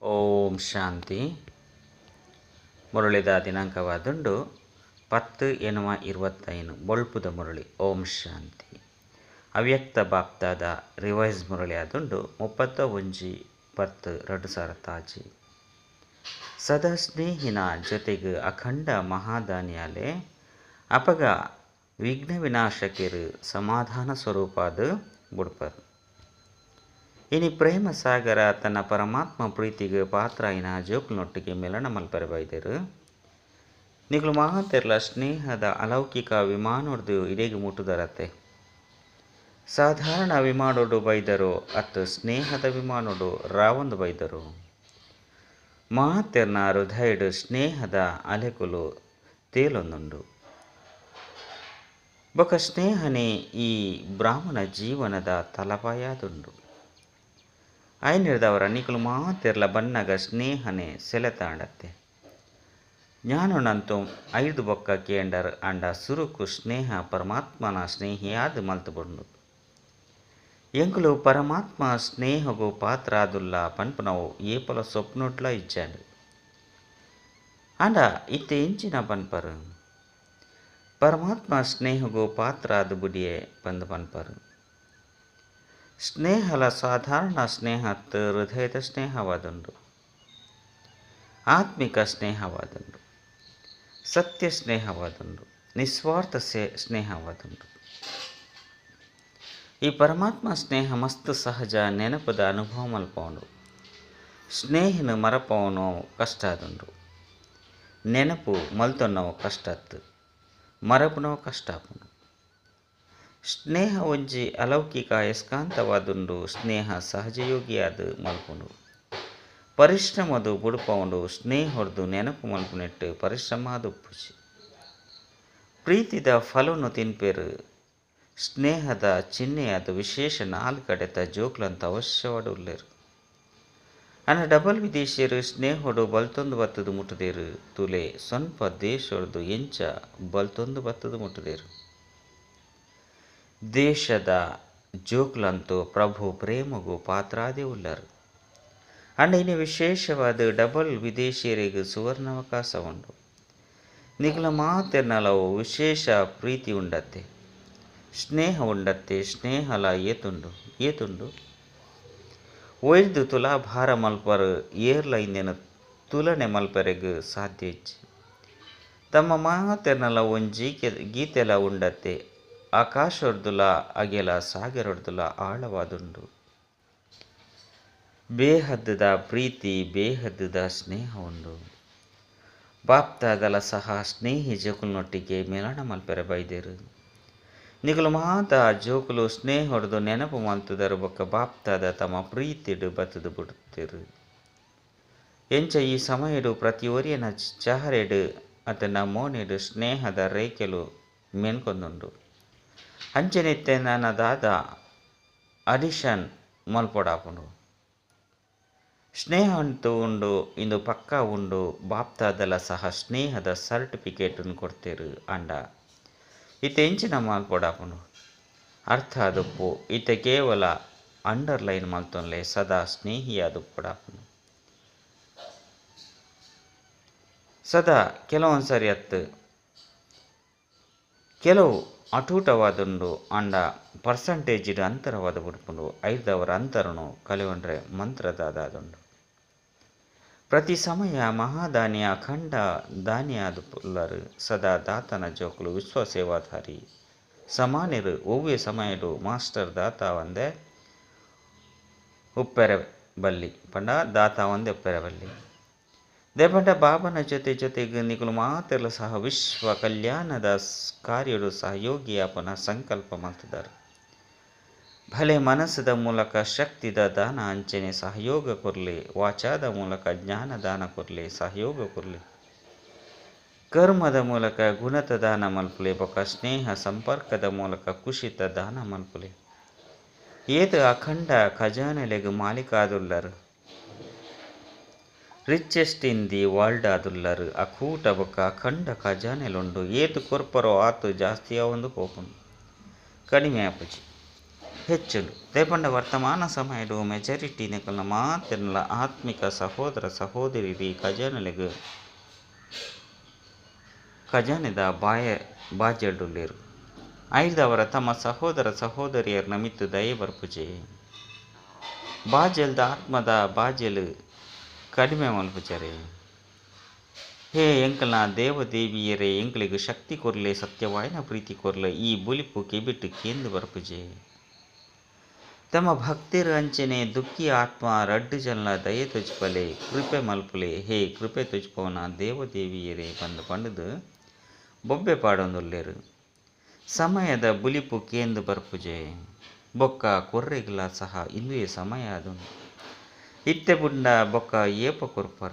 ಓಂ ಶಾಂತಿ. ಮುರಳಿದ ದಿನಾಂಕವಾದುಂಡು 10/25 ಬೊಳ್ಪುದ ಮುರಳಿ. ಓಂ ಶಾಂತಿ. ಅವ್ಯಕ್ತ ಬಾಪ್ತಾದ ರಿವೈಸ್ ಮುರಳಿ ಆದುಂಡು 31/10/2023. ಸದಾ ಸ್ನೇಹಿನ ಜೊತೆಗೆ ಅಖಂಡ ಮಹಾದಾನಿಯಾಲೆ ಅಪಗ ವಿಘ್ನ ವಿನಾಶಕಿರು ಸಮಾಧಾನ ಸ್ವರೂಪಾದ ಬುಡ್ಪರು. ಇನಿ ಪ್ರೇಮ ಸಾಗರ ತನ್ನ ಪರಮಾತ್ಮ ಪ್ರೀತಿಗೆ ಪಾತ್ರ ಐನ ಜೋಕ್ಲನೊಟ್ಟಿಗೆ ಮಿಲನ ಮಲ್ಪರೆ ಬೈದರು. ನಿಗಳು ಮಹಾತೆರ್ಲ ಸ್ನೇಹದ ಅಲೌಕಿಕ ವಿಮಾನೋಡ್ದು ಇಡೆಗೆ ಮುಟ್ಟುದರತ್ತೆ. ಸಾಧಾರಣ ವಿಮಾನೋಡು ಬೈದರು ಅತ್ತು ಸ್ನೇಹದ ವಿಮಾನೋಡು ರಾವೊಂದು ಬೈದರು. ಮಹಾತೆರ್ನ ಹೃದಯಡು ಸ್ನೇಹದ ಅಲೆಕುಲು ತೇಲೊಂದುಂಡು. ಬೊಕ ಸ್ನೇಹನೇ ಈ ಬ್ರಾಹ್ಮಣ ಜೀವನದ ತಲಪಾಯಾದುಂಡು. ಐನಿರ್ದವರ ನಿಕುಲು ಮಾತೆರ್ಲ ಬನ್ನಗ ಸ್ನೇಹನೆ ಸೆಲೆತಾಂಡತ್ತೆ. ಜ್ಞಾನನಂತೂ 5 ಬೊಕ್ಕ ಕೇಂಡರ್ ಅಂಡ ಸುರುಕು ಸ್ನೇಹ ಪರಮಾತ್ಮನ ಸ್ನೇಹಿಯಾದ ಮಲ್ತುಬುಂಡು. ಎಂಕುಲು ಪರಮಾತ್ಮ ಸ್ನೇಹಗೂ ಪಾತ್ರ ಆದುಲ್ಲ ಪನ್ಪುನವು ಏಪಲ ಸೊಪ್ನೊಟ್ಲ ಇಜ್ಜಾಂಡು. ಅಂಡ ಇತ್ತೆ ಎಂಚಿನ ಪನ್ಪರು ಪರಮಾತ್ಮ ಸ್ನೇಹಗೂ ಪಾತ್ರ ಆದು ಬುಡಿಯೇ ಬಂದು ಪನ್ಪರು. ಸ್ನೇಹಲ ಸಾಧಾರಣ ಸ್ನೇಹತ್ ಹೃದಯದ ಸ್ನೇಹವಾದುಂಡು, ಆತ್ಮಿಕ ಸ್ನೇಹವಾದುಂಡು, ಸತ್ಯ ಸ್ನೇಹವಾದುಂಡು, ನಿಸ್ವಾರ್ಥ ಸ್ನೇಹವಾದುಂಡು. ಈ ಪರಮಾತ್ಮ ಸ್ನೇಹ ಮಸ್ತ್ ಸಹಜ ನೆನಪದ ಅನುಭವ ಮಲ್ಪವನು. ಸ್ನೇಹಿನ ಮರಪವನು ಕಷ್ಟ ಆದುಂಡು. ನೆನಪು ಮಲ್ತೊನ್ನವು ಕಷ್ಟತ್ತು, ಮರಪುನವು ಕಷ್ಟ ಆಪುಂಡು. ಸ್ನೇಹ ಒಂಜಿ ಅಲೌಕಿಕ ಯಸ್ಕಾಂತವಾದುಂಡು. ಸ್ನೇಹ ಸಹಜಯೋಗಿಯಾದ ಮಲ್ಪುಂಡು. ಪರಿಶ್ರಮದು ಬುಡುಪವುಂಡು. ಸ್ನೇಹೊರ್ದು ನೆನಪು ಮಲ್ಪುನೆಟ್ಟು ಪರಿಶ್ರಮ ಉಪ್ಪುಜಿ. ಪ್ರೀತಿದ ಫಲವನ್ನು ತಿನ್ಪೇರು. ಸ್ನೇಹದ ಚಿಹ್ನೆಯಾದ ವಿಶೇಷ 4 ಕಡೆತ ಜೋಕ್ಲಂತ ಅವಶ್ಯವಾಡು ಉಲ್ಲೇರು. ಅನ್ನ ಡಬಲ್ ವಿದೇಶಿಯರು ಸ್ನೇಹೊಡು ಬಲ್ತೊಂದು ಬತ್ತದು ಮುಟ್ಟದೇರು. ತುಲೆ ಸ್ವಲ್ಪ ದೇಶೊಡ್ದು ಎಂಚ ಬಲ್ತೊಂದು ಬತ್ತದು ಮುಟ್ಟದೇರು. ದೇಶದ ಜೋಕ್ಲಂತೂ ಪ್ರಭು ಪ್ರೇಮಗೂ ಪಾತ್ರಾದೇ ಉಳ್ಳರು. ಅಂಡ ಇನ್ನು ವಿಶೇಷವಾದ ಡಬಲ್ ವಿದೇಶಿಯರಿಗೆ ಸುವರ್ಣಾವಕಾಶ ಉಂಡು. ನಿಗುಲ ಮಾತೆರ್ನಲವು ವಿಶೇಷ ಪ್ರೀತಿ ಉಂಡತ್ತೆ, ಸ್ನೇಹ ಉಂಡತ್ತೆ. ಸ್ನೇಹಲ ಏತುಂಡು ಒಯ್ದು ತುಲಾಭಾರ ಮಲ್ಪರು ಏರ್ಲ ಇಂದಿನ ತುಲನೆ ಮಲ್ಪರೆಗ್ ಸಾಧ್ಯ ಇಜ್ಜಿ. ತಮ್ಮ ಮಾತೆರ್ನಲ ಒಂಜಿ ಗೀತೆಲ ಉಂಡತ್ತೆ. ಆಕಾಶೊಡ್ದುಲ ಅಗೆಲ ಸಾಗರೊಡ್ದುಲ ಆಳವಾದುಂಡು. ಬೇಹದ್ದದ ಪ್ರೀತಿ, ಬೇಹದ್ದದ ಸ್ನೇಹ ಉಂಡು. ಬಾಪ್ತಾದಲ ಸಹ ಸ್ನೇಹಿ ಜೋಕುಲ್ನೊಟ್ಟಿಗೆ ಮಿಲನ ಮಲ್ಪೆರೆ ಬೈದೇರು. ನಿಗುಲು ಮಾತ ಜೋಕುಲು ಸ್ನೇಹೊಡ್ದು ನೆನಪು ಮಲ್ತುದರು. ಬೊಕ್ಕ ಬಾಪ್ತಾದ ತಮ್ಮ ಪ್ರೀತಿಡು ಬತ್ತದು ಬಿಡುತ್ತೇರು. ಎಂಚ ಈ ಸಮಯಡು ಪ್ರತಿ ಒರಿಯನ ಚಹರೆಡು ಅತನ ಮೋನೆಡು ಸ್ನೇಹದ ರೇಖೆಲು ಮೆನ್ಕೊಂದುಂಡು. ಅಂಚೆನಿತ್ತೆ ನನ್ನ ದಾದ ಅಡಿಷನ್ ಮಲ್ಪೊಡಾಪುಂಡು. ಸ್ನೇಹ ಅಂತೂ ಉಂಡು, ಇಂದು ಪಕ್ಕ ಉಂಡು. ಬಾಪ್ತಾದಲ ಸಹ ಸ್ನೇಹದ ಸರ್ಟಿಫಿಕೇಟನ್ನು ಕೊಡ್ತೇರು. ಅಂಡ ಇತ್ತೆ ಎಂಚಿನ ಮಲ್ಪೊಡಾಪುಂಡು ಅರ್ಥ ಆದುಪ್ಪು. ಇತ್ತೆ ಕೇವಲ ಅಂಡರ್ಲೈನ್ ಮಲ್ತೊನ್ಲೆ ಸದಾ ಸ್ನೇಹಿಯಾದುಪ್ಪುಡಾಪುಂಡು. ಸದಾ ಕೆಲವೊಂದ್ಸರಿ ಅತ್ತು ಕೆಲವು ಅಟೂಟವಾದುಂಡು. ಅಂಡ ಪರ್ಸಂಟೇಜಿಡು ಅಂತರವಾದ ಬಿಡ್ಪುಂಡು. ಐದವರ ಅಂತರನು ಕಲೆಯೊಂಡ್ರೆ ಮಂತ್ರದಾದುಂಡು. ಪ್ರತಿ ಸಮಯ ಮಹಾದಾನಿಯ ಅಖಂಡ ದಾನಿಯಾದುಲ್ಲರು. ಸದಾ ದಾತನ ಜೋಕುಲು ವಿಶ್ವ ಸೇವಾಧಾರಿ ಸಮಾನಿರು. ಒವ್ವೆ ಸಮಯಡು ಮಾಸ್ಟರ್ ದಾತ ಒಂದೇ ಉಪ್ಪೆರೆ ಬಲ್ಲಿ ಪಂಡ ದಾತ ಒಂದೇ ಉಪ್ಪೆರೆ ಬಲ್ಲಿ ದೇಪಂಡ ಬಾಬನ ಜೊತೆಗೆ ನಿಗುಲು ಮಾತೆರ್ಲ ಸಹ ವಿಶ್ವ ಕಲ್ಯಾಣದ ಕಾರ್ಯಡು ಸಹಯೋಗಿಯಾಪನ ಸಂಕಲ್ಪ ಮಾಡ್ತಿದ್ದಾರೆ. ಭಲೆ ಮನಸ್ಸದ ಮೂಲಕ ಶಕ್ತಿದ ದಾನ ಅಂಚನೆ ಸಹಯೋಗ ಕೊರ್ಲಿ. ವಾಚಾದ ಮೂಲಕ ಜ್ಞಾನ ದಾನ ಕೊರ್ಲಿ, ಸಹಯೋಗ ಕೊರ್ಲಿ. ಕರ್ಮದ ಮೂಲಕ ಗುಣತ ದಾನ ಮಲ್ಪುಲೆ. ಬೊಕ್ಕ ಸ್ನೇಹ ಸಂಪರ್ಕದ ಮೂಲಕ ಕುಶಿತ ದಾನ ಮಲ್ಪುಲೆ. ಏತು ಅಖಂಡ ಖಜಾನೆಲೆಗ್ ಮಾಲೀಕ ಆದುಲ್ಲರು. ರಿಚೆಸ್ಟ್ ಇನ್ ದಿ ವರ್ಲ್ಡ್ ಆದುಲ್ಲರು. ಅಕೂಟ ಬೊಕ್ಕ ಅಖಂಡ ಖಜಾನೆಲುಂಡು. ಏತು ಕೊರ್ಪರೋ ಆತು ಜಾಸ್ತಿ ಒಂದು ಪೋಪುಂಡು, ಕಡಿಮೆ ಆಪುಜಿ. ಹೆಚ್ಚುಂಡು ದೇಪಂಡ ವರ್ತಮಾನ ಸಮಯಡು ಮೆಜಾರಿಟಿ ನಿಕಲ್ನ ಮಾತೆರ್ನಲ ಆತ್ಮಿಕ ಸಹೋದರ ಸಹೋದರಿ ಖಜಾನೆದ ಬಾಜೆಡ್ಡುಲ್ಲೇರು ಐದವರ ತಮ್ಮ ಸಹೋದರ ಸಹೋದರಿಯರ್ನ ಮಿತ್ತು ದಯೆ ಬರ್ಪುಜೆ ಬಾಜೆಲ್ದ ಆತ್ಮದ ಬಾಜೆಲು ಕಡಿಮೆ ಮಲ್ಪುಜರೆ ಹೇ ಎಂಕಲ್ನ ದೇವದೇವಿಯರೇ ಎಂಕಲಿಗೆ ಶಕ್ತಿ ಕೊರ್ಲೆ ಸತ್ಯವಾಯನ ಪ್ರೀತಿ ಕೊರ್ಲೆ ಈ ಬುಲಿಪು ಕೆಬಿಟ್ಟು ಕೇಂದು ಬರ್ಪುಜೆ ತಮ್ಮ ಭಕ್ತಿರ ಅಂಚನೆ ದುಃಖಿ ಆತ್ಮ ರಡ್ಡು ಜನ ದಯೆ ತುಜ್ಪಲೆ ಕೃಪೆ ಮಲ್ಪುಲೆ ಹೇ ಕೃಪೆ ತುಜ್ಪವನ ದೇವದೇವಿಯರೇ ಬಂದು ಪಂಡದು ಬೊಬ್ಬೆ ಪಾಡೊಂದುಲ್ಲೇರು ಸಮಯದ ಬುಲಿಪು ಕೇಂದು ಬರ್ಪುಜೆ ಬೊಕ್ಕ ಕೊರ್ರೆಗ್ಲ ಸಹ ಇಂದುವೆ ಸಮಯ ಅದು ಇತ್ತೆ ಬುಂಡ ಬೊಕ್ಕ ಏಪ ಕೊರ್ಪರ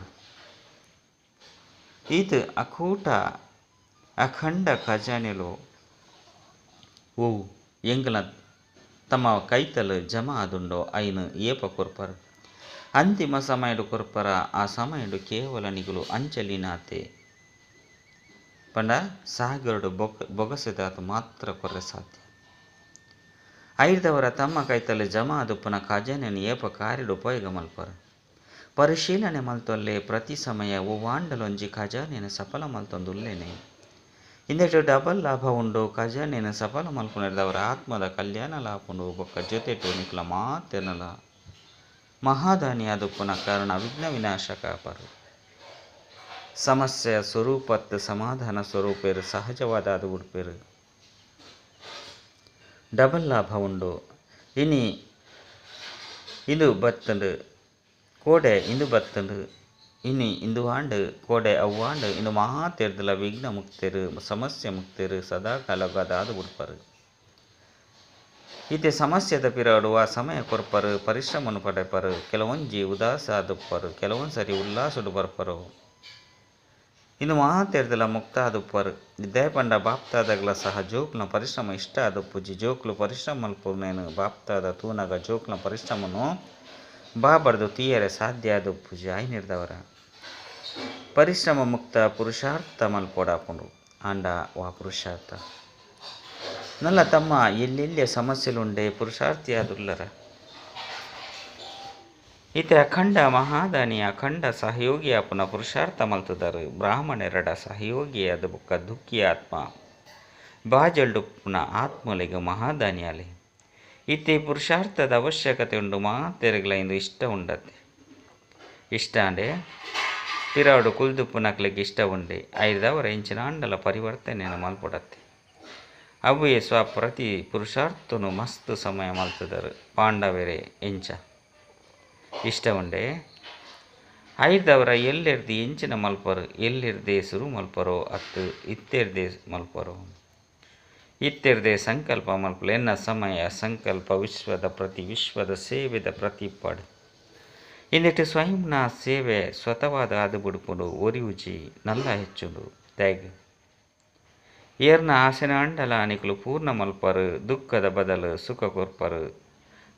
ಇದು ಅಕೂಟ ಅಖಂಡ ಖಜಾನೆಲು ಓ ಎಂಗ್ಲ ತಮ್ಮ ಕೈತಲು ಜಮಾ ಆದುಂಡೋ ಐನು ಏಪ ಕೊರ್ಪರ ಅಂತಿಮ ಸಮಯಡು ಕೊರ್ಪರ ಆ ಸಮಯಡು ಕೇವಲ ನಿಗುಲು ಅಂಚಲಿನಾತೆ ಪಂಡ ಸಾಗರಡು ಬೊಗಸೆದಾತ ಮಾತ್ರ ಕೊರ್ರೆ ಸಾಧ್ಯ ಐದವರ ತಮ್ಮ ಕೈತಲು ಜಮಾ ಆದುಪ್ಪನ ಖಜಾನೆಯನ್ನು ಏಪ ಕಾರ್ಯಡು ಉಪಯೋಗ ಮಲ್ಪರ ಪರಿಶೀಲನೆ ಮಲ್ತೊಲ್ಲೆ ಪ್ರತಿ ಸಮಯ ಒವ್ವಾಂಡಲೊಂಜಿ ಖಜಾನೆಯನ್ನು ಸಫಲ ಮಲ್ತೊಂದುಲ್ಲೇನೆ ಇಂದೆಟ್ಟು ಡಬಲ್ ಲಾಭ ಉಂಡು ಖಜಾನೆಯನ್ನು ಸಫಲ ಮಲ್ಪುನಿರ್ದವರ ಆತ್ಮದ ಕಲ್ಯಾಣ ಲಾಭ ಉಂಡು ಬೊಕ್ಕ ಜೊತೆಟು ನಿಕ್ಲ ಮಾತೆನಲ ಮಹಾದಾನಿ ಆದುಪ್ಪನ ಕಾರಣ ವಿಘ್ನ ವಿನಾಶಕ ಪರು ಸಮಸ್ಯೆಯ ಸ್ವರೂಪತ್ತು ಸಮಾಧಾನ ಸ್ವರೂಪೇರು ಸಹಜವಾದ ಅದು ಉಡ್ಪೇರು ಡಬಲ್ ಲಾಭ ಉಂಡು ಇನಿ ಇಂದು ಬತ್ತಂಡು ಕೋಡೆ ಇಂದು ಬತ್ತಂಡು ಇನಿ ಇಂದು ಆಂಡು ಕೋಡೆ ಅವ್ವಾಂಡು ಇಂದು ಮಹಾತೀರ್ದಲ ವಿಘ್ನ ಮುಕ್ತೇರು ಸಮಸ್ಯೆ ಮುಕ್ತೇರು ಸದಾ ಕಾಲಗಾದ ಅದು ಉಡ್ಪರು ಇತ್ತೆ ಸಮಸ್ಯೆದ ಪಿರಾಡುವ ಸಮಯ ಕೊರ್ಪರು ಪರಿಶ್ರಮವನ್ನು ಪಡೆಪರು ಕೆಲವೊಂಜಿ ಉದಾಸ ಆದುಪ್ಪರು ಕೆಲವೊಂದು ಸರಿ ಉಲ್ಲಾಸುಡು ಬರ್ಪರು ಇನ್ನು ಮಹಾತೀರ್ದಲ ಮುಕ್ತ ಆದುಪ್ಪರು ದಯಪಂಡ ಬಾಪ್ತಾದಗಳ ಸಹ ಜೋಕ್ಲ ಪರಿಶ್ರಮ ಇಷ್ಟ ಆದುಪ್ಪುಜಿ ಜೋಕ್ಲು ಪರಿಶ್ರಮ ಮಲ್ಪುನೇನು ಬಾಪ್ತಾದ ತೂನಗ ಜೋಕ್ಲ ಪರಿಶ್ರಮನು ಬಾಬರ್ದು ತೀಯರೆ ಸಾಧ್ಯ ಆದುಪ್ಪುಜಿ ಐನಿರ್ದವರ ಪರಿಶ್ರಮ ಮುಕ್ತ ಪುರುಷಾರ್ಥ ಮಲ್ಪೋಡಾಪುಂಡು ಆಂಡ ವಾ ಪುರುಷಾರ್ಥ ನಲ್ಲ ತಮ್ಮ ಎಲ್ಲೆಲ್ಲಿಯ ಸಮಸ್ಯೆಲುಂಡೆ ಪುರುಷಾರ್ಥಿ ಆದುಲ್ಲರ ಈತ ಅಖಂಡ ಮಹಾದಾನಿ ಅಖಂಡ ಸಹಯೋಗಿ ಆಪುನ ಪುರುಷಾರ್ಥ ಮಲ್ತುದರು ಬ್ರಾಹ್ಮಣೆರಡ ಸಹಯೋಗಿ ಅದು ಬುಕ್ಕ ದುಃಖಿ ಆತ್ಮ ಬಾಜಲ್ಡುಪ್ಪುನ ಆತ್ಮಲಿಗೆ ಮಹಾದಾನಿ ಅಲೆ ಈತೆ ಪುರುಷಾರ್ಥದ ಅವಶ್ಯಕತೆ ಉಂಡು ಮಾತೆರೆಗ್ಲ ಇಂದು ಇಷ್ಟ ಉಂಡತೆ ಇಷ್ಟ ಅಂಡೆ ಪಿರಾಡು ಕುಲ್ದುಪ್ಪುನಕ್ಲಿಗೆ ಇಷ್ಟ ಉಂಡೆ ಐದವರ ಇಂಚಿನ ಅಂಡಲ ಪರಿವರ್ತನೆಯನ್ನು ಮಲ್ಪೊಡತ್ತೆ ಅವುಯೇ ಪ್ರತಿ ಪುರುಷಾರ್ಥನು ಮಸ್ತ್ ಸಮಯ ಮಲ್ತದರು ಪಾಂಡವರೇ ಎಂಚ ಇಷ್ಟ ಉಂಡೆ ಐದವರ ಎಲ್ಲಿರ್ದು ಎಂಚಿನ ಮಲ್ಪರು ಎಲ್ಲಿರ್ದೆ ಸುರು ಮಲ್ಪರೋ ಅತ್ತು ಇತ್ತೆರ್ದೆ ಮಲ್ಪರೋ ಇತ್ತೆರ್ದೆ ಸಂಕಲ್ಪ ಮಲ್ಪಲು ಎನ್ನ ಸಮಯ ಸಂಕಲ್ಪ ವಿಶ್ವದ ಸೇವೆದ ಪ್ರತಿ ಪಡು ಇಂದಿಟ್ಟು ಸ್ವಯಂನ ಸೇವೆ ಸ್ವತವಾದ ಅದು ಬಿಡುಪುಡು ಒರಿಯುಜಿ ನಲ್ಲ ಹೆಚ್ಚುಡು ತ್ಯಾಗ ಏರ್ನ ಆಸೆನ ಅಂಡಲ ಅನಿಕಲು ಪೂರ್ಣ ಮಲ್ಪರು ದುಃಖದ ಬದಲು ಸುಖ ಕೊರ್ಪರು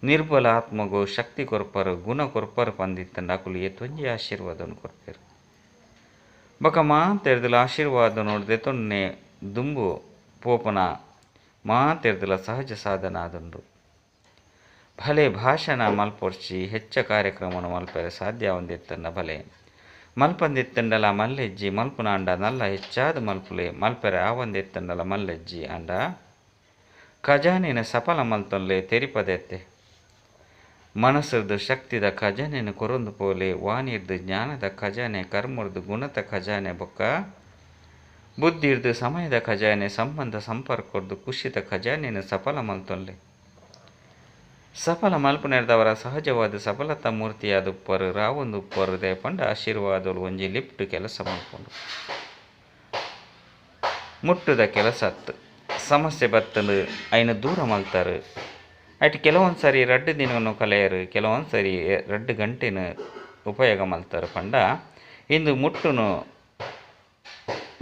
ನಿರ್ಬಲ ಆತ್ಮಗು ಶಕ್ತಿ ಕೊರ್ಪರು ಗುಣ ಕೊರ್ಪರು ಪಂದಿತ್ತಂಡ ಅಕುಲು ಎತ್ತೊಂಜಿ ಆಶೀರ್ವಾದವನ್ನು ಕೊರ್ಪರು ಬಕ ಮಾತೆರ್ದಲ ಆಶೀರ್ವಾದ ನೋಡಿದೆ ತೊನ್ನೆ ದುಂಬು ಪೋಪನ ಮಾತೆರ್ದಲ ಸಹಜ ಸಾಧನ ಆದುಂಡು ಭಲೆ ಭಾಷಣ ಮಲ್ಪೊರ್ಚಿ ಹೆಚ್ಚ ಕಾರ್ಯಕ್ರಮವನ್ನು ಮಲ್ಪರೆ ಸಾಧ್ಯ ಹೊಂದಿತ್ತಂಡ ಭಲೆ ಮಲ್ಪಂದಿತ್ತಂಡಲ ಮಲ್ಲೆಜ್ಜಿ ಮಲ್ಪುನ ಅಂಡ ನಲ್ಲ ಹೆಚ್ಚಾದ ಮಲ್ಪುಲೆ ಮಲ್ಪೆರೆ ಆವಂದಿತ್ತಂಡಲ ಮಲ್ಲೆಜ್ಜಿ ಅಂಡ ಖಜಾನೆನ ಸಫಲ ಮಲ್ತೊಲ್ಲೆ ತೆರಿಪದೆತ್ತೆ ಮನಸ್ಸರ್ದು ಶಕ್ತಿದ ಖಜಾನೆಯನ್ನು ಕೊರೊಂದು ಪೋಲೆ ವಾಣಿರ್ದು ಜ್ಞಾನದ ಖಜಾನೆ ಕರ್ಮರ್ದು ಗುಣದ ಖಜಾನೆ ಬೊಕ್ಕ ಬುದ್ಧಿರ್ದು ಸಮಯದ ಖಜಾನೆ ಸಂಬಂಧ ಸಂಪರ್ಕರ್ದು ಖುಷಿದ ಖಜಾನೆಯನ್ನು ಸಫಲ ಮಲ್ತೊಲ್ಲೆ ಸಫಲ ಮಲ್ಪನೆರ್ದವರ ಸಹಜವಾದ ಸಫಲತಾ ಮೂರ್ತಿಯಾದ ಉಪ್ಪರು ರಾವೊಂದು ಉಪ್ಪರು ದೇಪಂಡ ಆಶೀರ್ವಾದಲು ಒಂಜಿ ಲಿಫ್ಟ್ ಕೆಲಸ ಮಾಡ್ಕೊಂಡು ಮುಟ್ಟುದ ಕೆಲಸ ಅತ್ತು ಸಮಸ್ಯೆ ಬತ್ತಂದು ಐನ ದೂರ ಮಲ್ತಾರೆ ಅಟ್ ಕೆಲವೊಂದು ಸರಿ 2 ದಿನವನ್ನು ಕಲೆಯರು ಕೆಲವೊಂದು ಸರಿ 2 ಗಂಟೆನ ಉಪಯೋಗ ಮಲ್ತಾರೆ ಪಂಡ ಇಂದು ಮುಟ್ಟುನು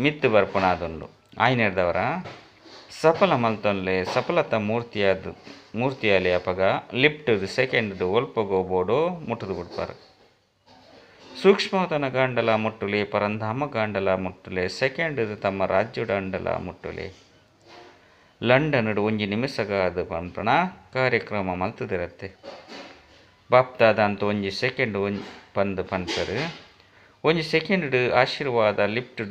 ಮಿತ್ತು ಬರ್ಪುನಾದುಂಡು ಆಯ್ನೆರ್ದವರ ಸಫಲ ಮಲ್ತೊನ್ಲೆ ಸಫಲತಾ ಮೂರ್ತಿಯಾಲಿ ಅಪಗ ಲಿಫ್ಟ್ ಸೆಕೆಂಡ್ ಒಲ್ಪಗೋ ಬೋಡು ಮುಟ್ಟದು ಬಿಡ್ಪಾರು ಸೂಕ್ಷ್ಮತನ ಗಾಂಡಲ ಮುಟ್ಟುಲೆ ಪರಂಧಾಮ ಗಾಂಡಲ ಮುಟ್ಟುಲೆ ಸೆಕೆಂಡ್ ತಮ್ಮ ರಾಜ್ಯದ ಅಂಡಲ ಮುಟ್ಟುಲೆ ಲಂಡನ್ ಒಂಜಿ ನಿಮಿಷಗಾದ ಪನ್ಪಣ ಕಾರ್ಯಕ್ರಮ ಮಲ್ತದಿರತ್ತೆ. ಬಾಪ್ದಾದ ಅಂತ ಒಂಜಿ ಸೆಕೆಂಡ್ ಪಂದ್ ಪನ್ಪರು ಒಂಜಿ ಸೆಕೆಂಡ್ ಆಶೀರ್ವಾದ ಲಿಫ್ಟ್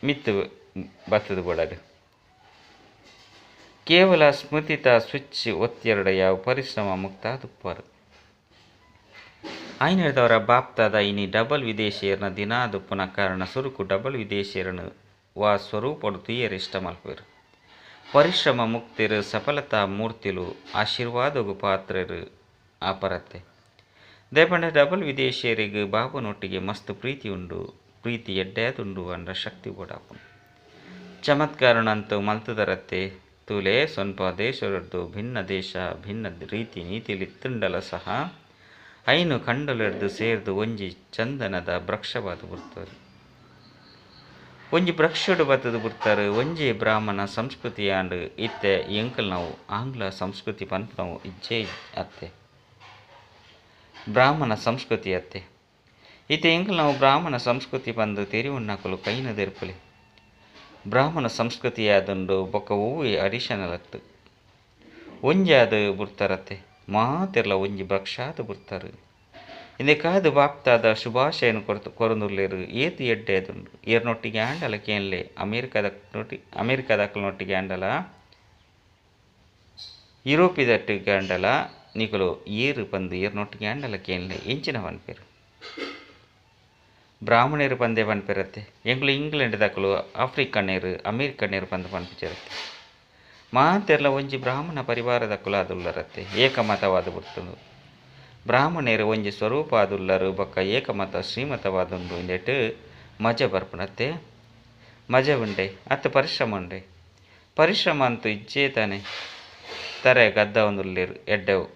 ಮಿತ್ತು ಬತ್ತದು ಬಿಡದು. ಕೇವಲ ಸ್ಮೃತಿತ ಸ್ವಿಚ್ ಒತ್ತೆರಡ ಯಾವ ಪರಿಶ್ರಮ ಮುಕ್ತ ದುಪ್ಪರು. ಆಯ್ನ ಹಿಡ್ದವರ ಬಾಪ್ತಾದ ಇನಿ ಡಬಲ್ ವಿದೇಶಿಯರ್ನ ದಿನ ದುಪ್ಪನ ಕಾರಣ ಸುರುಕು ಡಬಲ್ ವಿದೇಶಿಯರನ್ನು ವಾ ಸ್ವರೂಪಡು ತುಯ್ಯರು ಇಷ್ಟ ಮಲ್ಪರು. ಪರಿಶ್ರಮ ಮುಕ್ತಿರು ಸಫಲತಾ ಮೂರ್ತಿಲು ಆಶೀರ್ವಾದಗು ಪಾತ್ರರು ಆಪರತ್ತೆ. ದೇಪಂಡ ಡಬಲ್ ವಿದೇಶಿಯರಿಗೆ ಬಾಬುನೊಟ್ಟಿಗೆ ಮಸ್ತ್ ಪ್ರೀತಿ ಉಂಡು, ಪ್ರೀತಿ ಎಡ್ಡಾದುಂಡು ಅಂಡ ಶಕ್ತಿ ಕೊಡಾಪು. ಚಮತ್ಕಾರನಂತೂ ಮಲ್ತದರತ್ತೆ ತೂಲೆ ಸ್ವಲ್ಪ ದೇಶರದ್ದು ಭಿನ್ನ ದೇಶ ಭಿನ್ನ ರೀತಿ ನೀತಿಲಿತ್ತುಂಡಲ ಸಹ ಐನು ಕಂಡಲೆಡ್ದು ಸೇರ್ದು ಒಂಜಿ ಚಂದನದ ವೃಕ್ಷವಾದ ಬಿಡ್ತಾರೆ. ಒಂಜಿ ವೃಕ್ಷಡು ಬತ್ತದು ಬಿಡ್ತಾರೆ. ಒಂಜಿ ಬ್ರಾಹ್ಮಣ ಸಂಸ್ಕೃತಿ ಆಂಡ್ ಇತ್ತೆ ಎಂಕಲ್ ನಾವು ಆಂಗ್ಲ ಸಂಸ್ಕೃತಿ ಪಂಪ್ ನಾವು ಇಜ್ಜೆ ಅತ್ತೆ ಬ್ರಾಹ್ಮಣ ಸಂಸ್ಕೃತಿ ಅತ್ತೆ ಇತ್ತೆ ಎಂಕಲ್ ನಾವು ಬ್ರಾಹ್ಮಣ ಸಂಸ್ಕೃತಿ ಬಂದು ತೆರಿ ಉಣ್ಣಾಕಲು ಕೈನದೆರ್ಪಲಿ ಬ್ರಾಹ್ಮಣ ಸಂಸ್ಕೃತಿ ಆದುಂಡು ಬೊಕ್ಕ ಹೂವಿ ಅಡಿಷನಲ್ ಅತ್ತು ಒಂಜಿ ಅದು ಬಿಡ್ತಾರತ್ತೆ ಮಾತೆರ್ಲ ಒಂಜಿ ವೃಕ್ಷಾದ ಬಿಡ್ತಾರೆ. ಇಂದೆ ಕಾದು ಬಾಪ್ತಾದ ಶುಭಾಶಯನ ಕೊರಂದುಲ್ಲೇರು ಏತು ಎಡ್ಡೆ ಅದುಂಡು ಏರ್ನೊಟ್ಟಿಗೆ ಆಂಡಲ ಕೇನ್ಲೆ ಅಮೇರಿಕಾದಕ್ಲನೊಟ್ಟಿಗೆ ಆಂಡಲ ಯುರೋಪಿದಟ್ಟಿಗೆ ಆಂಡಲ ನಿಕಲು ಏರು ಬಂದು ಏರ್ನೊಟ್ಟಿಗೆ ಆಂಡಲ ಕೇನ್ಲೆ ಎಂಚಿನ ಪನ್ಪೇರು ಬ್ರಾಹ್ಮಣರು ಪಂದೆ ಪನ್ಪೇರತ್ತೆ. ಎಂಕ್ಲು ಇಂಗ್ಲೆಂಡ್ ದಕ್ಕಲು ಆಫ್ರಿಕನ್ನೇರು ಅಮೇರಿಕನ್ನೇರು ಪಂದು ಪನ್ಪಿಸಿರತ್ತೆ. ಮಾತೆರ್ಲ ಒಂಜಿ ಬ್ರಾಹ್ಮಣ ಪರಿವಾರದಕ್ಕಲು ಆದುಲ್ಲರತ್ತೆ ಏಕಮತವಾದ ಬಿಡ್ತುಂಡು. ಬ್ರಾಹ್ಮಣರು ಒಂಜಿ ಸ್ವರೂಪ ಆದುಲ್ಲರು ಬೊಕ್ಕ ಏಕಮತ ಶ್ರೀಮತವಾದುಂಡು ಇಂದೆಟ್ಟು ಮಜ ಬರ್ಪುನತ್ತೆ. ಮಜ ಉಂಡೆ ಅತ್ತ ಪರಿಶ್ರಮ ಉಂಡೆ. ಪರಿಶ್ರಮ ಅಂತೂ ಇಜ್ಜೇ ತಾನೆ ತಾರೆ ಗದ್ದ ಒಂದುಲ್ಲೇರು ಎಡ್ಡೆವು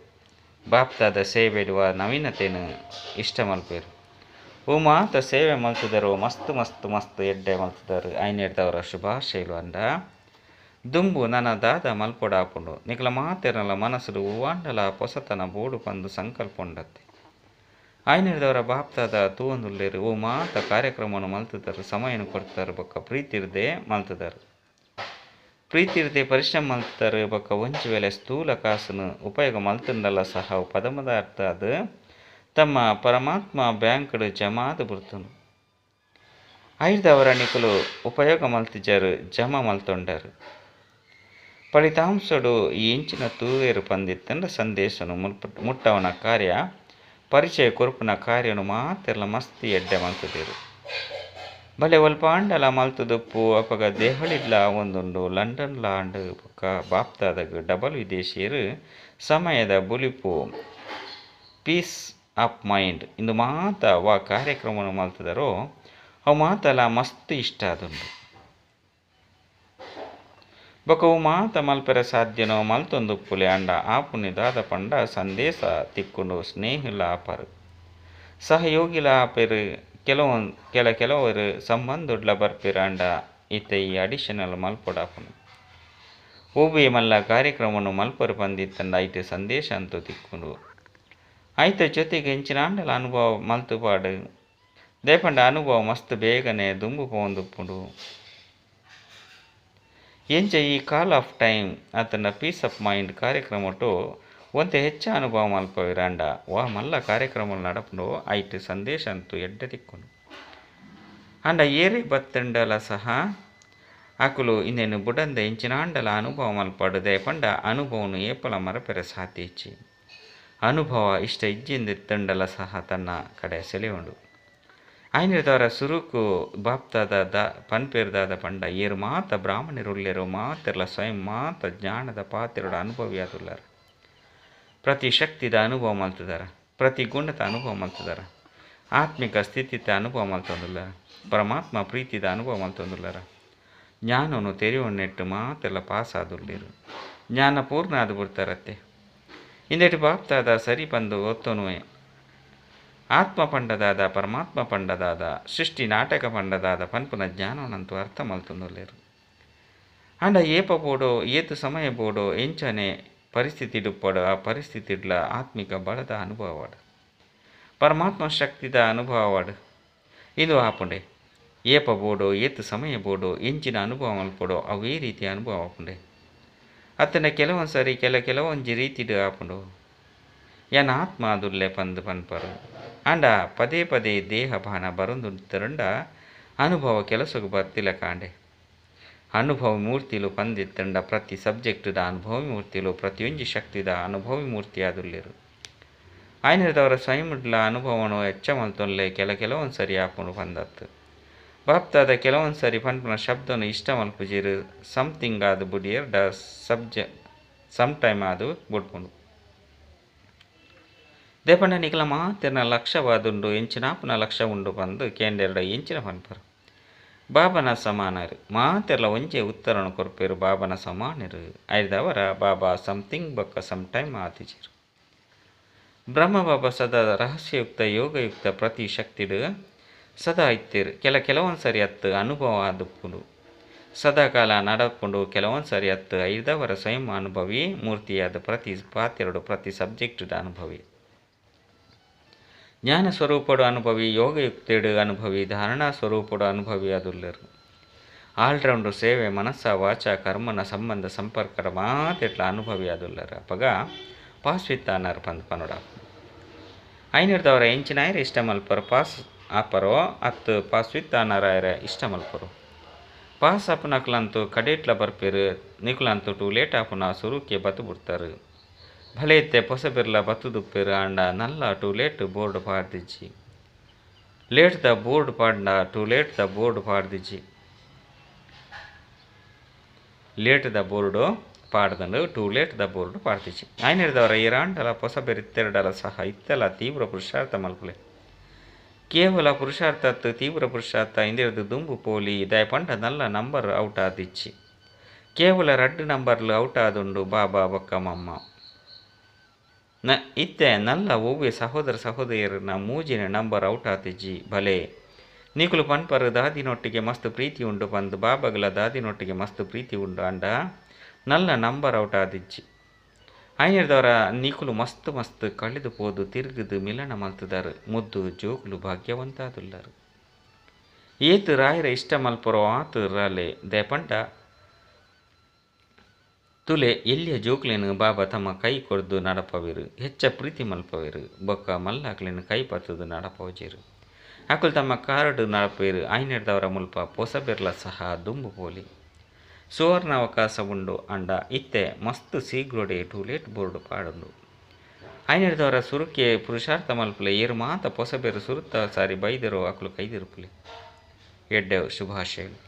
ಬಾಪ್ತಾದ ಸೇವೆಡುವ ನವೀನತೆಯನ್ನು ಇಷ್ಟ ಮಲ್ಪೇರು. ಓ ಮಾತ ಸೇವೆ ಮಲ್ತಿದರು ಮಸ್ತ್ ಮಸ್ತ್ ಮಸ್ತ್ ಎಡ್ಡೆ ಮಲ್ತಿದ್ದಾರೆ. ಐನೆಡ್ದವರ ಶುಭಾಶಯಲು ಅಂಡ ದುಂಬು ನನ್ನ ದಾದ ಮಲ್ಪೊಡಾಪುಂಡು ನಿಕಲ ಮಾತೆರ್ನಲ ಮನಸ್ಸುಡು ಹೂವಾಂಡಲ ಪೊಸತನ ಬೋಡು ಪಂದು ಸಂಕಲ್ಪ ಉಂಡತ್ತೆ. ಆಯ್ನೆಡ್ದವರ ಬಾಪ್ತಾದ ತೂವೊಂದುಲ್ಲೇರು ಓ ಮಾತ ಕಾರ್ಯಕ್ರಮವನ್ನು ಮಲ್ತಿದ್ದರು ಸಮಯನ ಕೊಡ್ತಾರೆ ಬೊಕ್ಕ ಪ್ರೀತಿರ್ದೆ ಮಲ್ತಿದ್ದಾರೆ. ಪ್ರೀತಿರ್ದೆ ಪರಿಶ್ರಮ ಮಲ್ತಿದ್ದಾರೆ ಬೊಕ್ಕ ಒಂಜಿ ವೇಳೆ ಸ್ಥೂಲ ಕಾಸನ್ನು ಉಪಯೋಗ ಮಲ್ತುಂಡಲ್ಲ ಸಹ ಪದಮದಾರ್ಥ ಅದು ತಮ್ಮ ಪರಮಾತ್ಮ ಬ್ಯಾಂಕ್ಡು ಜಮಾದು ಬಿಡ್ತನು. ಐದವರ ನಿಕಲು ಉಪಯೋಗ ಮಲ್ತಿಜರು ಜಮಾ ಮಲ್ತೊಂಡರು. ಫಲಿತಾಂಶಡು ಈ ಇಂಚಿನ ತೂವೇರು ಪಂದಿತ್ತಂಡ ಸಂದೇಶನು ಮುಟ್ಟವನ ಕಾರ್ಯ ಪರಿಚಯ ಕೊರುಪುನ ಕಾರ್ಯನು ಮಾತೆರ್ಲ ಮಸ್ತಿ ಎಡ್ಡೆ ಮಲ್ತದೇರು. ಬಲೆ ಒಲ್ಪ ಆಂಡಲ ಮಲ್ತುದುಪ್ಪು ಅಪಗ ದೇಹಳಿಡ್ಲ ಒಂದುಂಡು ಲಂಡನ್ಲ ಆಂಡ್ ಬೊಕ್ಕ ಬಾಪ್ತಾದಾಗ ಡಬಲ್ ವಿದೇಶಿಯರು ಸಮಯದ ಬುಲಿಪು ಪೀಸ್ ಆಫ್ ಮೈಂಡ್ ಇಂದು ಮಾತ ವಾ ಕಾರ್ಯಕ್ರಮವನ್ನು ಮಲ್ತದರೋ ಅವು ಮಾತಲ್ಲ ಮಸ್ತ್ ಇಷ್ಟ ಆದುಂಡು. ಬೊಕ್ಕ ಅವು ಮಾತ ಮಲ್ಪೆರ ಸಾಧ್ಯನೋ ಮಲ್ತೊಂದುಪ್ಪುಲೆ ಅಂಡ ಆಪುನಿದಾದ ಪಂಡ ಸಂದೇಶ ತಿಕ್ಕುಂಡು ಸ್ನೇಹಿಲ ಆಪರು ಸಹಯೋಗಿಲ ಆಪೆರು ಕೆಲವರು ಸಂಬಂಧುಡ್ಲ ಬರ್ಪೆರು ಅಂಡ ಇತ್ತೆ ಈ ಅಡಿಷನಲ್ ಮಲ್ಪೊಡಾಪುನು ಓಬೆ ಮಲ್ಲ ಕಾರ್ಯಕ್ರಮವನ್ನು ಮಲ್ಪರು ಬಂದಿತ್ತಂಡ ಐತೆ ಸಂದೇಶ ಅಂತೂ ತಿಕ್ಕುಂಡು ಐತ ಜೊತೆಗೆ ಹೆಂಚಿನ ಆಂಡಲ ಅನುಭವ ಮಲ್ತುಪಾಡು ದೇಪಂಡ ಅನುಭವ ಮಸ್ತ್ ಬೇಗನೆ ದುಂಬು ಪೋಂದುಪ್ಪುಂಡು. ಎಂಚ ಈ ಕಾಲ್ ಆಫ್ ಟೈಮ್ ಅತನ ಪೀಸ್ ಆಫ್ ಮೈಂಡ್ ಕಾರ್ಯಕ್ರಮಟು ಒಂತೆ ಹೆಚ್ಚ ಅನುಭವ ಮಲ್ಪವಿರಾಂಡ ವಾ ಮಲ್ಲ ಕಾರ್ಯಕ್ರಮ ನಡಪುಂಡು ಐಟ್ ಸಂದೇಶ ಅಂತೂ ಎಡ್ಡೆ ತಿಕ್ಕುಂಡು ಅಂಡ ಏರೆ ಬತ್ತಂಡಲ ಸಹ ಅಕುಲು ಇನ್ನೇನು ಬುಡಂದ ಎಂಚಿನಾಂಡಲ ಅನುಭವ ಮಲ್ಪಡುದೆ ಪಂಡ ಅನುಭವನು ಏಪಲ ಮರಪೆರ ಸಾಧ್ಯಚ್ಚಿ ಅನುಭವ ಇಷ್ಟ ಇಜ್ಜಿಂದಿತ್ತಂಡಲ ಸಹ ತನ್ನ ಕಡೆ ಸೆಳೆಯುಂಡು. ಆಯ್ನಿರ್ದವರ ಸುರುಕು ಬಾಪ್ತಾದ ಪನ್ಪೇರ್ದಾದ ಪಂಡ ಏರು ಮಾತ ಬ್ರಾಹ್ಮಣರುಲ್ಲೇರು ಮಾತೆರ್ಲ ಸ್ವಯಂ ಮಾತ ಜ್ಞಾನದ ಪಾತ್ರೆಡ ಅನುಭವಿಯಾದುಲ್ಲಾರ ಪ್ರತಿ ಶಕ್ತಿದ ಅನುಭವ ಮಲ್ತಿದಾರ ಪ್ರತಿ ಗುಣದ ಅನುಭವ ಮಲ್ತಿದಾರ ಆತ್ಮಿಕ ಸ್ಥಿತಿತ ಅನುಭವ ಮಲ್ತೊಂದುಲ್ಲಾರ ಪರಮಾತ್ಮ ಪ್ರೀತಿದ ಅನುಭವ ಮಲ್ತೊಂದುಲ್ಲಾರ ಜ್ಞಾನವನ್ನು ತೆರೆಯುವನ್ನೆಟ್ಟು ಮಾತೆಲ್ಲ ಪಾಸ್ ಆದುಲ್ಲೇರು ಜ್ಞಾನ ಪೂರ್ಣ ಆದು ಬಿಡ್ತಾರತ್ತೆ. ಇಂದೆಟ್ಟು ಬಾಪ್ತಾದ ಸರಿ ಬಂದು ಒತ್ತೊನುವೆ ಆತ್ಮ ಪಂಡದಾದ ಪರಮಾತ್ಮ ಪಂಡದಾದ ಸೃಷ್ಟಿ ನಾಟಕ ಪಂಡದಾದ ಪನ್ಪುನ ಜ್ಞಾನವನ್ನಂತೂ ಅರ್ಥ ಮಲ್ತೊಂದುಲ್ಲೇರು ಅಂಡ ಏಪ ಬೋಡೋ ಏತು ಸಮಯ ಬೋಡೋ ಎಂಚನೆ ಪರಿಸ್ಥಿತಿ ಡುಪ್ಪಡು ಆ ಪರಿಸ್ಥಿತಿಡ್ಲ ಆತ್ಮಿಕ ಬಲದ ಅನುಭವವಾಡು ಪರಮಾತ್ಮ ಶಕ್ತಿದ ಅನುಭವವಾಡು ಇದು ಆಪುಂಡೆ ಏಪ ಬೋಡೋ ಏತು ಸಮಯ ಬೋಡೋ ಎಂಚಿನ ಅನುಭವ ಮಲ್ಪಡೋ ಅವೇ ರೀತಿಯ ಅನುಭವ ಆಪುಂಡೆ ಅತ್ತನ ಕೆಲವೊಂದು ಸರಿ ಕೆಲವೊಂಜಿ ರೀತಿಡು ಆಪುಂಡು ಯಾನ ಆತ್ಮ ಅದುಲ್ಲೆ ಪಂದು ಪನ್ಪರು ಅಂಡ ಪದೇ ಪದೇ ದೇಹ ಭಾನ ಬರೊಂದುಂಟರಂಡ ಅನುಭವ ಕೆಲಸಕ್ಕೆ ಬರ್ತಿಲ್ಲ ಕಾಂಡೆ ಅನುಭವಿ ಮೂರ್ತಿಲು ಪಂದಿತ್ತಂಡ ಪ್ರತಿ ಸಬ್ಜೆಕ್ಟ್ದ ಅನುಭವಿ ಮೂರ್ತಿಲು ಪ್ರತಿಯೊಂಜಿ ಶಕ್ತಿದ ಅನುಭವಿ ಮೂರ್ತಿ ಆದುಲ್ಲೆರು ಆಯ್ನದವರ ಸ್ವಯಂಡ್ಲ ಅನುಭವನು ಎಚ್ಚ ಮಲ್ತೊಲ್ಲೆ ಕೆಲವೊಂದು ಸರಿ ಆಪುಂಡು ಪಂದತ್ತು ಬಾಪ್ತಾದ ಕೆಲವೊಂದು ಸರಿ ಪಂಪನ ಶಬ್ದನು ಇಷ್ಟ ಮಲ್ಪುಜಿರು ಸಮಥಿಂಗ್ ಆದು ಬುಡಿಯರ್ ಡ ಸಮ್ ಟೈಮ್ ಆದು ಬುಡ್ಪುಂಡು ದೇಪಂಡ ನಿಖಲ ಮಾತಿನ ಲಕ್ಷ್ಯವಾದುಂಡು ಎಂಚಿನಾಪನ ಲಕ್ಷ್ಯ ಉಂಡು ಬಂದು ಕೇಂದ್ರೆರಡ ಎಂಚಿನ ಪನ್ಪರು ಬಾಬನ ಸಮಾನರು ಮಾತೆರ್ಲ ಒಂಜೆ ಉತ್ತರನು ಕೊರ್ಪೇರು ಬಾಬನ ಸಮಾನರು ಐದವರ ಬಾಬಾ ಸಮಥಿಂಗ್ ಬೊಕ್ಕ ಸಮ್ ಟೈಮ್ ಆತಿಜಿರು ಬ್ರಹ್ಮ ಬಾಬಾ ಸದಾ ರಹಸ್ಯಯುಕ್ತ ಯೋಗಯುಕ್ತ ಪ್ರತಿ ಶಕ್ತಿಡು ಸದಾ ಇತ್ತೇರು ಕೆಲವೊಂದು ಸರಿ ಹತ್ತು ಅನುಭವ ಆದುಪ್ಪುಂಡು ಸದಾಕಾಲ ನಡಪುಂಡು ಕೆಲವೊಂದು ಸರಿ ಹತ್ತು ಐದವರ ಸ್ವಯಂ ಅನುಭವಿ ಮೂರ್ತಿಯಾದ ಪ್ರತಿ ಪಾತೆರಡು ಪ್ರತಿ ಸಬ್ಜೆಕ್ಟ್ದ ಅನುಭವಿ ಜ್ಞಾನ ಸ್ವರೂಪಡು ಅನುಭವಿ ಯೋಗಯುಕ್ತಡು ಅನುಭವಿ ಧಾರಣಾ ಸ್ವರೂಪಡು ಅನುಭವಿ ಅದುಲ್ಲೆರು ಆಲ್ರೌಂಡು ಸೇವೆ ಮನಸ್ಸ ವಾಚ ಕರ್ಮನ ಸಂಬಂಧ ಸಂಪರ್ಕದ ಮಾತೆಟ್ಲ ಅನುಭವಿ ಅದುಲ್ಲರ ಪಗ ಪಾಸ್ವಿತ್ತಾನರ್ ಪಂದ್ ಪನೋಡ ಐನೂರದವರ ಎಂಚಿನಾಯರ ಇಷ್ಟ ಮಲ್ಪರು ಪಾಸ್ ಆಪರೋ ಅತ್ತು ಪಾಸ್ವಿತ್ತಾನರಾಯರ ಇಷ್ಟ ಮಲ್ಪರು ಪಾಸ್ ಅಪ್ಪನಕ್ಲಂತೂ ಕಡೇಟ್ಲ ಬರ್ಪೇರು ನಿಕ್ಲಂತೂ ಟೂ ಲೇಟ್ ಆಪುನ ಸುರುಕೆ ಬತ್ತು ಬಿಡ್ತಾರೆ ಭಲೆ ಎತ್ತೆ ಪೊಸಬೆರ್ಲ ಬತ್ತು ದುಪ್ಪೇರು ಅಂಡ ನಲ್ಲ ಟೂ ಲೇಟ್ ಬೋರ್ಡ್ ಪಾಡ್ದಿಜ್ಜಿ ಲೇಟ್ ದ ಬೋರ್ಡ್ ಪಾಡ್ನ ಟೂ ಲೇಟ್ ದ ಬೋರ್ಡ್ ಪಾಡ್ದಿಜ್ಜಿ ಲೇಟ್ ದ ಬೋರ್ಡು ಪಾಡ್ದಂಡು ಟೂ ಲೇಟ್ ದ ಬೋರ್ಡ್ ಪಾಡ್ದಿಜ್ಜಿ ಆಯ್ನಿರ್ದವರ ಇರಾಂಡಲ ಪೊಸಬೆರಿತ್ತೆರಡಲ ಸಹ ಇತ್ತೆಲ್ಲ ತೀವ್ರ ಪುರುಷಾರ್ಥ ಮಲ್ಪಲೆ ಕೇವಲ ಪುರುಷಾರ್ಥತ್ತು ತೀವ್ರ ಪುರುಷಾರ್ಥ ಇಂದಿರದು ದುಂಬು ಪೋಲಿ ದಯಪಂಡ ನಲ್ಲ ನಂಬರ್ ಔಟ್ ಆದಿಚ್ಚಿ ಕೇವಲ 2 ನಂಬರ್ಲು ಔಟ್ ಆದುಂಡು ಬಾಬಾ ಬೊಕ್ಕಮಮ್ಮ ಇತ್ತೆ ನಲ್ಲ ಒವ್ವೆ ಸಹೋದರ ಸಹೋದರಿಯರನ್ನ ಮೂಜಿನ ನಂಬರ್ ಔಟ್ ಆತಿಜ್ಜಿ ಭಲೆ ನಿಕುಲು ಪನ್ಪರು ದಾದಿನೊಟ್ಟಿಗೆ ಮಸ್ತ್ ಪ್ರೀತಿ ಉಂಡು ಬಂದು ಬಾಬಾಗಲ ದಾದಿನೊಟ್ಟಿಗೆ ಮಸ್ತ್ ಪ್ರೀತಿ ಉಂಡು ಅಂಡ ನಲ್ಲ ನಂಬರ್ ಔಟ್ ಆದಿಜ್ಜಿ ಐನಿರ್ದವರ ನಿಕುಲು ಮಸ್ತ್ ಮಸ್ತ್ ಕಳೆದು ಪೋದು ತಿರುಗಿದು ಮಿಲನ ಮಲ್ತದಾರು ಮುದ್ದು ಜೋಗುಲು ಭಾಗ್ಯವಂತಾದುಲ್ಲರು ಏತು ರಾಯರ ಇಷ್ಟ ಮಲ್ಪರೋ ಆತು ರಾಲೆ ದೇಪಂಡ ತುಲೆ ಎಲ್ಲಿಯ ಜೋಕ್ಲೇನು ಬಾಬಾ ತಮ್ಮ ಕೈ ಕೊಡ್ದು ನಡಪವಿರು ಹೆಚ್ಚ ಪ್ರೀತಿ ಮಲ್ಪವಿರು ಬೊಕ್ಕ ಮಲ್ಲಾಕ್ಲೇನು ಕೈ ಪತ್ತದು ನಡಪವಜಿರು ಆಕುಲು ತಮ್ಮ ಕಾರ್ಡು ನಡಪೇರು ಐನಿರ್ದವರ ಮುಲ್ಪ ಪೊಸಬೆರ್ಲ ಸಹ ದುಂಬು ಪೋಲಿ ಸುವರ್ಣ ಅವಕಾಶ ಉಂಡು ಅಂಡ ಇತ್ತೆ ಮಸ್ತ್ ಶೀಘ್ರಡೆ ಟೂ ಲೇಟ್ ಬೋರ್ಡ್ ಪಾಡುಂಡು ಐನಿರ್ದವರ ಸುರುಕೆ ಪುರುಷಾರ್ಥ ಮಲ್ಪಲೆ ಏರು ಮಾತ ಪೊಸಬೆರು ಸುರುತ್ತ ಸಾರಿ ಬೈದರೋ ಆಕುಲು ಕೈದಿರುಪುಲೆ ಎಡ್ಡೆವು ಶುಭಾಶಯಗಳು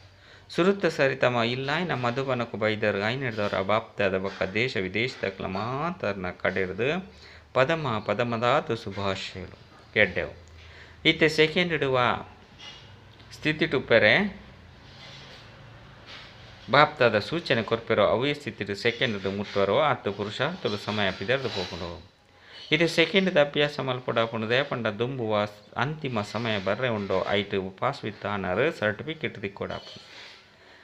ಸುರುತ್ತ ಸರಿ ತಮ್ಮ ಇಲ್ಲಾಯ್ನ ಮಧುಬನಕು ಬೈದರು ಐನಿರ್ದವರ ಬಾಪ್ತಾದ ಬೊಕ್ಕ ದೇಶ ವಿದೇಶದಕ್ಲ ಮಾತರ್ನ ಕಡೆರ್ದು ಪದಮದಾತು ಶುಭಾಶಯಗಳು ಎಡ್ಡೆವು ಇತ್ತೆ ಸೆಕೆಂಡ್ ಇಡುವ ಸ್ಥಿತಿ ಟುಪ್ಪರೆ ಬಾಪ್ತಾದ ಸೂಚನೆ ಕೊರ್ಪೆರೋ ಅವೇ ಸ್ಥಿತಿ ಸೆಕೆಂಡ್ ಮುಟ್ಟುವರೋ ಆತು ಪುರುಷಾರ್ಥದ ಸಮಯ ಪಿದರ್ದು ಹೋಗುಂಡು ಇದು ಸೆಕೆಂಡ್ ಅಭ್ಯಾಸ ಮಲ್ಪಡಾಪುಂಡು ದೇಪಂಡ ದುಂಬುವ ಅಂತಿಮ ಸಮಯ ಬರ್ರೆ ಉಂಡೋ ಐಟು ಪಾಸ್ ವಿತ್ ಆನರ್ ಸರ್ಟಿಫಿಕೇಟ್ ದಿಕ್ಕೊಡಾಪುಂಡು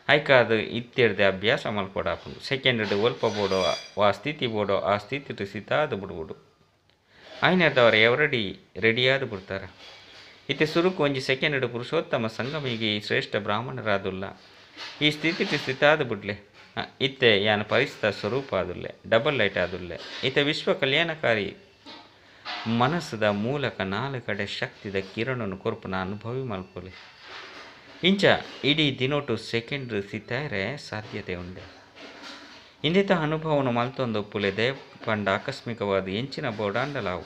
ಐಕಾದು ಇತ್ತೆರ್ದೆ ಅಭ್ಯಾಸ ಮಲ್ಪಡಾಪುಂಡು ಸೆಕೆಂಡ್ ಒಲ್ಪ ಬೋಡೋ ವಾ ಸ್ಥಿತಿ ಬೋಡೋ ಆ ಸ್ಥಿತಿ ಸಿತಾದು ಬಿಡ್ಬಿಡು ಐನರ್ದವರ ಎವರಡಿ ರೆಡಿಯಾದು ಬಿಡ್ತಾರೆ ಇತ್ತೆ ಸುರುಕು ಒಂಜಿ ಸೆಕೆಂಡ್ ಪುರುಷೋತ್ತಮ ಸಂಗಮಿಗೆ ಶ್ರೇಷ್ಠ ಬ್ರಾಹ್ಮಣರಾದುಲ್ಲ ಈ ಸ್ಥಿತಿ ಸ್ಥಿತಾದು ಬಿಡ್ಲೆ ಇತ್ತೆ ಯಾನ ಪರಿಸ್ಥಿತ ಸ್ವರೂಪ ಆದುಲ್ಲೆ ಡಬಲ್ ಲೈಟ್ ಆದುಲ್ಲೆ ಇತ್ತೆ ವಿಶ್ವ ಕಲ್ಯಾಣಕಾರಿ ಮನಸ್ಸದ ಮೂಲಕ 4 ಕಡೆ ಶಕ್ತಿದ ಕಿರಣನು ಕೊರ್ಪುನ ಅನುಭವಿ ಮಲ್ಪೊಲೆ ಇಂಚ ಇಡೀ ದಿನೊಟ್ಟು ಸೆಕೆಂಡ್ ಸಿತಾರೆ ಸಾಧ್ಯತೆ ಉಂಡೆ ಇಂದಿತ ಅನುಭವನು ಮಲ್ತೊಂದೊಪ್ಪುಲೆ ದೇಪಂಡ ಆಕಸ್ಮಿಕವಾದ ಎಂಚಿನ ಬೋಡಾಂಡಲಾವು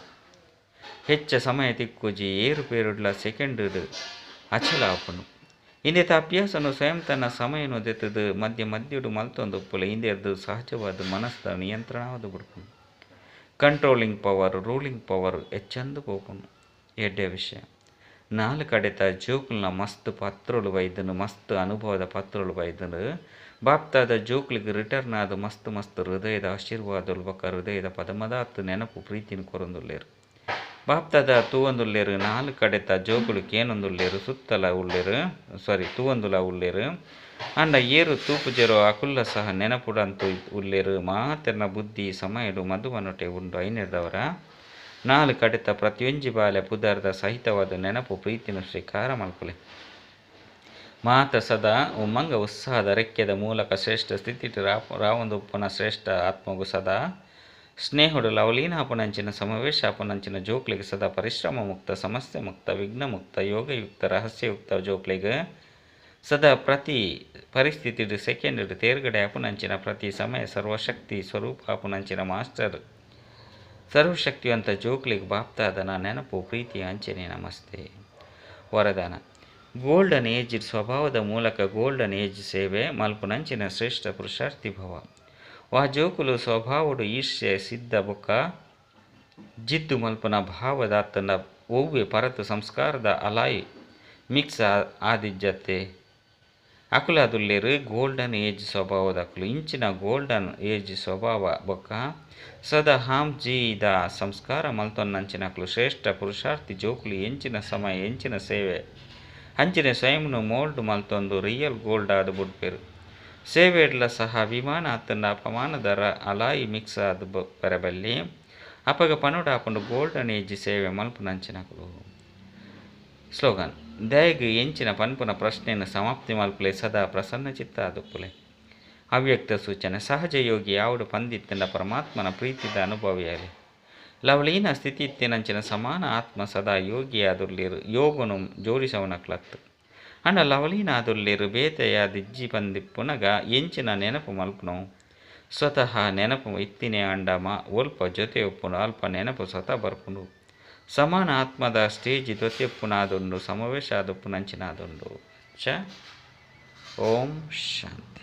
ಹೆಚ್ಚ ಸಮಯ ತಿಕ್ಕುಜಿ ಏರುಪೇರುಡ್ಲ ಸೆಕೆಂಡ್ ಅಚಲಾಪುನು ಇಂದಿತ ಅಭ್ಯಾಸನು ಸ್ವಯಂ ತನ್ನ ಸಮಯನು ದೆತ್ತದು ಮಧ್ಯಡು ಮಲ್ತೊಂದೊಪ್ಪುಲೆ ಇಂದೆರ್ದು ಸಹಜವಾದ ಮನಸ್ಸದ ನಿಯಂತ್ರಣವಾದ ಬಿಡ್ಪುನು ಕಂಟ್ರೋಲಿಂಗ್ ಪವರ್ ರೂಲಿಂಗ್ ಪವರ್ ಹೆಚ್ಚಂದು ಪೋಪುನು ಎಡ್ಡೆ ವಿಷಯ 4 ಕಡೆತ ಜೋಕುಲ್ನ ಮಸ್ತ್ ಪತ್ರುಳು ಬೈದನು ಮಸ್ತ್ ಅನುಭವದ ಪತ್ರುಳು ಬೈದನು ಬಾಪ್ತಾದ ಜೋಕ್ಲಿಗೆ ರಿಟರ್ನ್ ಆದ ಮಸ್ತ್ ಹೃದಯದ ಆಶೀರ್ವಾದಲು ಬೊಕ್ಕ ಹೃದಯದ ಪದಮದಾತ್ತು ನೆನಪು ಪ್ರೀತಿನ ಕೊರೊಂದುಲ್ಲೇರು ಬಾಪ್ತಾದ ತೂವೊಂದುಲ್ಲೇರು 4 ಕಡೆತ ಜೋಕುಲು ಕೇನೊಂದುಲ್ಲೇರು ಸುತ್ತಲ ಉಳ್ಳೇರು ತೂವೊಂದುಲ ಉಳ್ಳೇರು ಅಂಡ ಏರು ತೂಪುಜೆರೋ ಅಕುಲ್ಲ ಸಹ ನೆನಪುಡಂತು ಉಳ್ಳೇರು ಮಾತೆರ್ನ ಬುದ್ಧಿ ಸಮಯಡು ಮಧುವನೊಟೆ ಉಂಡು ಐನಿರ್ದವರ 4 ಕಡೆತ ಪ್ರತಿಯೊಂಜಿ ಬಾಲೆ ಪುದರ್ದ ಸಹಿತವಾದ ನೆನಪು ಪ್ರೀತಿನ ಸ್ವೀಕಾರ ಮಲ್ಪುಲೆ ಮಾತ ಸದಾ ಉಮ್ಮಂಗ ಉತ್ಸಾಹದ ರೆಕ್ಕೆದ ಮೂಲಕ ಶ್ರೇಷ್ಠ ಸ್ಥಿತಿ ರಾವೊಂದು ಉಪ್ಪುನ ಶ್ರೇಷ್ಠ ಆತ್ಮಗೂ ಸದಾ ಸ್ನೇಹುಡು ಲವಲೀನ ಅಪುನಂಚಿನ ಸಮಾವೇಶ ಅಪುನಂಚಿನ ಜೋಕ್ಲಿಗೆ ಸದಾ ಪರಿಶ್ರಮ ಮುಕ್ತ ಸಮಸ್ಯೆ ಮುಕ್ತ ವಿಘ್ನ ಮುಕ್ತ ಯೋಗಯುಕ್ತ ರಹಸ್ಯಯುಕ್ತ ಜೋಕ್ಲಿಗೆ ಸದಾ ಪ್ರತಿ ಪರಿಸ್ಥಿತಿ ಸೆಕೆಂಡ್ ತೇರ್ಗಡೆ ಅಪುನಂಚಿನ ಪ್ರತಿ ಸಮಯ ಸರ್ವಶಕ್ತಿ ಸ್ವರೂಪ ಅಪುನಂಚಿನ ಮಾಸ್ಟರ್ ಸರ್ವಶಕ್ತಿವಂತ ಜೋಕ್ಲಿಗೆ ಬಾಪ್ತಾದನ ನೆನಪು ಪ್ರೀತಿ ಅಂಚನೆ ನಮಸ್ತೆ. ವರದಾನ: ಗೋಲ್ಡನ್ ಏಜ್ ಸ್ವಭಾವದ ಮೂಲಕ ಗೋಲ್ಡನ್ ಏಜ್ ಸೇವೆ ಮಲ್ಪುನಂಚಿನ ಶ್ರೇಷ್ಠ ಪುರುಷಾರ್ಥಿ ಭವ. ವಾ ಜೋಕುಲು ಸ್ವಭಾವಡು ಈರ್ಷ್ಯೆ ಸಿದ್ಧ ಬೊಕ್ಕ ಜಿದ್ದು ಮಲ್ಪನ ಭಾವದಾತನ ಒವ್ವೆ ಪರತು ಸಂಸ್ಕಾರದ ಅಲಾಯಿ ಮಿಕ್ಸ್ ಆದಿಜ್ಜತೆ ಅಕುಲಾದುಲ್ಲೇರು ಗೋಲ್ಡನ್ ಏಜ್ ಸ್ವಭಾವದ ಅಕುಲು ಇಂಚಿನ ಗೋಲ್ಡನ್ ಏಜ್ ಸ್ವಭಾವ ಬೊಕ್ಕ ಸದಾ ಹಾಂ ಜೀದ ಸಂಸ್ಕಾರ ಮಲ್ತೊನ್ನಂಚಿನ ಅಕುಲು ಶ್ರೇಷ್ಠ ಪುರುಷಾರ್ಥಿ ಜೋಕುಲು ಎಂಚಿನ ಸಮಯ ಎಂಚಿನ ಸೇವೆ ಅಂಚಿನ ಸ್ವಯಂನು ಮೋಲ್ಡ್ ಮಲ್ತೊಂದು ರಿಯಲ್ ಗೋಲ್ಡ್ ಆದ ಬುಡ್ಪೆರು ಸೇವೆಡ್ಲ ಸಹ ಅಭಿಮಾನ ಅತ್ತಂಡ ಅಪಮಾನದ ಅಲಾಯಿ ಮಿಕ್ಸ್ ಆದ ಬರಬಲ್ಲಿ ಅಪಗ ಪನುಡ ಆಪುಂಡು ಗೋಲ್ಡನ್ ಏಜ್ ಸೇವೆ ಮಲ್ಪುನಂಚಿನಕುಲು. ಸ್ಲೋಗನ್: ದಯಗ್ ಎಂಚಿನ ಪನ್ಪುನ ಪ್ರಶ್ನೆಯನ್ನು ಸಮಾಪ್ತಿ ಮಲ್ಪಲೆ ಸದಾ ಪ್ರಸನ್ನ ಚಿತ್ತ ಆದುಪ್ಪುಲೆ. ಅವ್ಯಕ್ತ ಸೂಚನೆ: ಸಹಜ ಯೋಗಿ ಯಾವಡು ಪಂದಿತ್ತಿನ ಪರಮಾತ್ಮನ ಪ್ರೀತಿದ ಅನುಭವಿಯಾಲಿ ಲವಲೀನ ಸ್ಥಿತಿ ಇತ್ತಿನಂಚಿನ ಸಮಾನ ಆತ್ಮ ಸದಾ ಯೋಗಿ ಆದುರ್ಲಿರು ಯೋಗನು ಜೋಡಿಸವನಕ್ಲತ್ತು ಅಂಡ ಲವಲೀನ ಆದುರ್ಲಿರು ಬೇತೆಯ ದಿಜ್ಜಿ ಪಂದಿಪ್ಪುನಗ ಎಂಚಿನ ನೆನಪು ಮಲ್ಪುನು ಸ್ವತಃ ನೆನಪು ಇತ್ತಿನೇ ಅಂಡ ಒಲ್ಪ ಜೊತೆ ಒಪ್ಪುನು ಅಲ್ಪ ನೆನಪು ಸ್ವತಃ ಬರ್ಪುನು ಸಮಾನ ಆತ್ಮದ ಸ್ಟೇಜ್ ದೊತೆಪ್ಪುನಾದುಂಡು ಸಮಾವೇಶ ಆದುಪ್ಪುನಂಚಿನಾದುಂಡು ಚ. ಓಂ ಶಾಂತಿ.